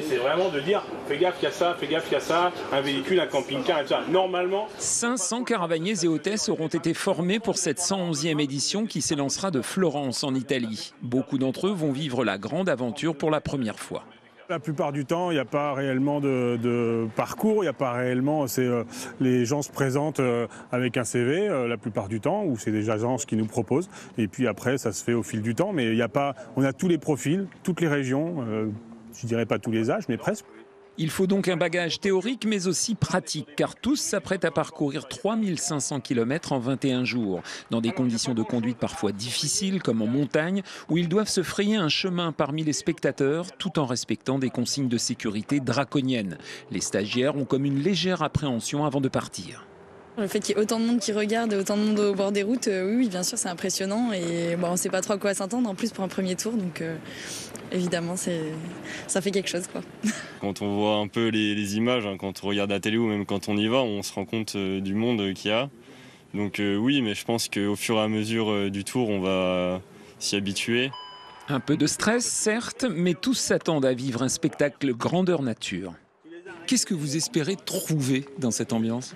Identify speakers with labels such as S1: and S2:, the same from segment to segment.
S1: C'est vraiment de dire, fais gaffe qu'il y a ça, fais gaffe qu'il y a ça, un véhicule, un camping-car et tout ça. Normalement,
S2: 500 caravaniers et hôtesses auront été formés pour cette 111e édition qui s'élancera de Florence en Italie. Beaucoup d'entre eux vont vivre la grande aventure pour la première fois.
S3: La plupart du temps, il n'y a pas réellement de parcours, il n'y a pas réellement. Les gens se présentent avec un CV la plupart du temps, ou c'est des agences qui nous proposent. Et puis après, ça se fait au fil du temps. Mais il y a pas. On a tous les profils, toutes les régions. Je dirais pas tous les âges, mais presque.
S2: Il faut donc un bagage théorique mais aussi pratique, car tous s'apprêtent à parcourir 3500 km en 21 jours, dans des conditions de conduite parfois difficiles, comme en montagne, où ils doivent se frayer un chemin parmi les spectateurs, tout en respectant des consignes de sécurité draconiennes. Les stagiaires ont comme une légère appréhension avant de partir.
S4: Le fait qu'il y ait autant de monde qui regarde et autant de monde au bord des routes, oui, bien sûr, c'est impressionnant. Et bon, on ne sait pas trop à quoi s'attendre, en plus pour un premier tour. Donc évidemment, ça fait quelque chose, quoi.
S5: Quand on voit un peu les images, hein, quand on regarde la télé ou même quand on y va, on se rend compte du monde qu'il y a. Donc oui, mais je pense qu'au fur et à mesure du tour, on va s'y habituer.
S2: Un peu de stress, certes, mais tous s'attendent à vivre un spectacle grandeur nature. Qu'est-ce que vous espérez trouver dans cette ambiance ?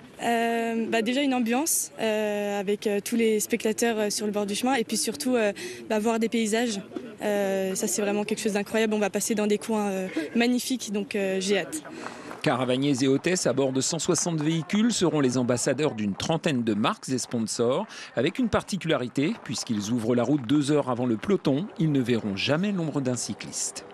S6: Déjà une ambiance avec tous les spectateurs sur le bord du chemin et puis surtout voir des paysages. Ça c'est vraiment quelque chose d'incroyable. On va passer dans des coins magnifiques, donc j'ai hâte.
S2: Caravaniers et hôtesses à bord de 160 véhicules seront les ambassadeurs d'une trentaine de marques et sponsors, avec une particularité, puisqu'ils ouvrent la route 2 heures avant le peloton, ils ne verront jamais l'ombre d'un cycliste.